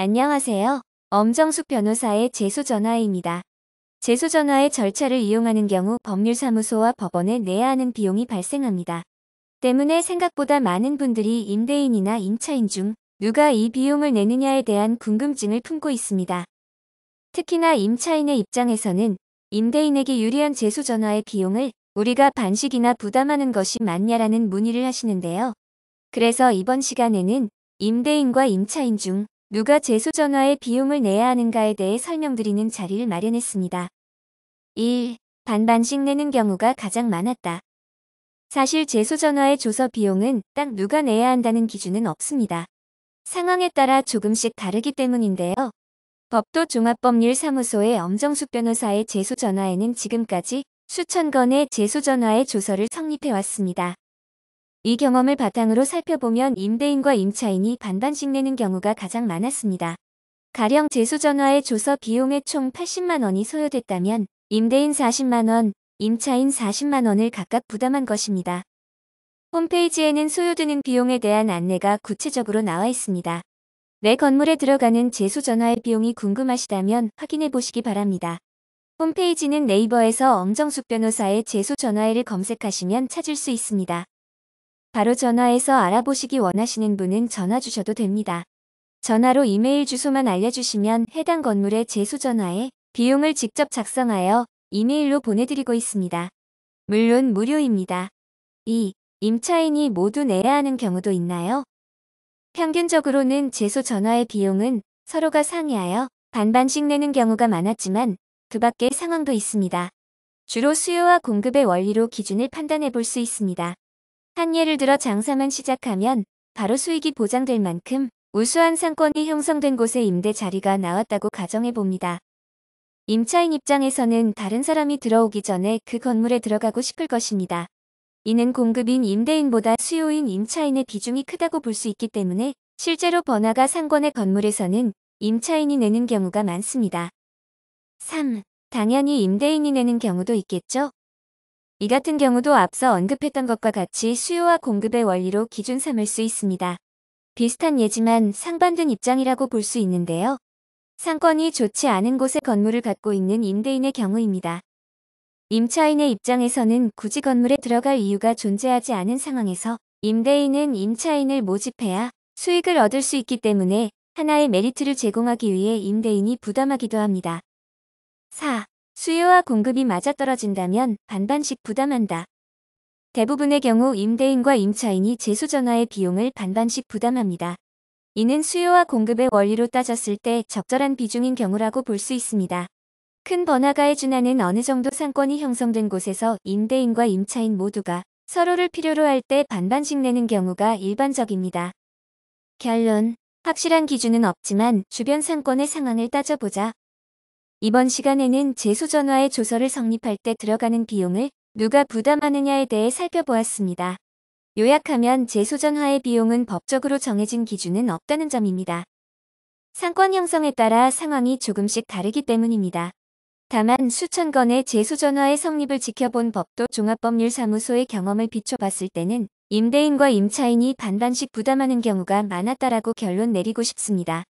안녕하세요. 엄정숙 변호사의 제소전화입니다. 제소전화의 절차를 이용하는 경우 법률사무소와 법원에 내야 하는 비용이 발생합니다. 때문에 생각보다 많은 분들이 임대인이나 임차인 중 누가 이 비용을 내느냐에 대한 궁금증을 품고 있습니다. 특히나 임차인의 입장에서는 임대인에게 유리한 제소전화의 비용을 우리가 반씩이나 부담하는 것이 맞냐라는 문의를 하시는데요. 그래서 이번 시간에는 임대인과 임차인 중 누가 제소전화의 비용을 내야 하는가에 대해 설명드리는 자리를 마련했습니다. 1. 반반씩 내는 경우가 가장 많았다. 사실 제소전화의 조서 비용은 딱 누가 내야 한다는 기준은 없습니다. 상황에 따라 조금씩 다르기 때문인데요. 법도 종합법률사무소의 엄정숙 변호사의 제소전화에는 지금까지 수천 건의 제소전화의 조서를 성립해왔습니다. 이 경험을 바탕으로 살펴보면 임대인과 임차인이 반반씩 내는 경우가 가장 많았습니다. 가령 제소전화의 조서 비용의 총 80만 원이 소요됐다면 임대인 40만 원, 임차인 40만 원을 각각 부담한 것입니다. 홈페이지에는 소요되는 비용에 대한 안내가 구체적으로 나와 있습니다. 내 건물에 들어가는 제소전화의 비용이 궁금하시다면 확인해 보시기 바랍니다. 홈페이지는 네이버에서 엄정숙 변호사의 제소전화를 검색하시면 찾을 수 있습니다. 바로 전화해서 알아보시기 원하시는 분은 전화 주셔도 됩니다. 전화로 이메일 주소만 알려주시면 해당 건물의 제소전화에 비용을 직접 작성하여 이메일로 보내드리고 있습니다. 물론 무료입니다. 2. 임차인이 모두 내야 하는 경우도 있나요? 평균적으로는 제소전화의 비용은 서로가 상의하여 반반씩 내는 경우가 많았지만 그 밖의 상황도 있습니다. 주로 수요와 공급의 원리로 기준을 판단해 볼 수 있습니다. 한 예를 들어 장사만 시작하면 바로 수익이 보장될 만큼 우수한 상권이 형성된 곳에 임대 자리가 나왔다고 가정해 봅니다. 임차인 입장에서는 다른 사람이 들어오기 전에 그 건물에 들어가고 싶을 것입니다. 이는 공급인 임대인보다 수요인 임차인의 비중이 크다고 볼 수 있기 때문에 실제로 번화가 상권의 건물에서는 임차인이 내는 경우가 많습니다. 3. 당연히 임대인이 내는 경우도 있겠죠? 이 같은 경우도 앞서 언급했던 것과 같이 수요와 공급의 원리로 기준 삼을 수 있습니다. 비슷한 예지만 상반된 입장이라고 볼 수 있는데요. 상권이 좋지 않은 곳에 건물을 갖고 있는 임대인의 경우입니다. 임차인의 입장에서는 굳이 건물에 들어갈 이유가 존재하지 않은 상황에서 임대인은 임차인을 모집해야 수익을 얻을 수 있기 때문에 하나의 메리트를 제공하기 위해 임대인이 부담하기도 합니다. 4. 수요와 공급이 맞아떨어진다면 반반씩 부담한다. 대부분의 경우 임대인과 임차인이 제소전화의 비용을 반반씩 부담합니다. 이는 수요와 공급의 원리로 따졌을 때 적절한 비중인 경우라고 볼 수 있습니다. 큰 번화가에 준하는 어느 정도 상권이 형성된 곳에서 임대인과 임차인 모두가 서로를 필요로 할 때 반반씩 내는 경우가 일반적입니다. 결론. 확실한 기준은 없지만 주변 상권의 상황을 따져보자. 이번 시간에는 제소전화의 조서를 성립할 때 들어가는 비용을 누가 부담하느냐에 대해 살펴보았습니다. 요약하면 제소전화의 비용은 법적으로 정해진 기준은 없다는 점입니다. 상권 형성에 따라 상황이 조금씩 다르기 때문입니다. 다만 수천 건의 제소전화의 성립을 지켜본 법도 종합법률사무소의 경험을 비춰봤을 때는 임대인과 임차인이 반반씩 부담하는 경우가 많았다라고 결론 내리고 싶습니다.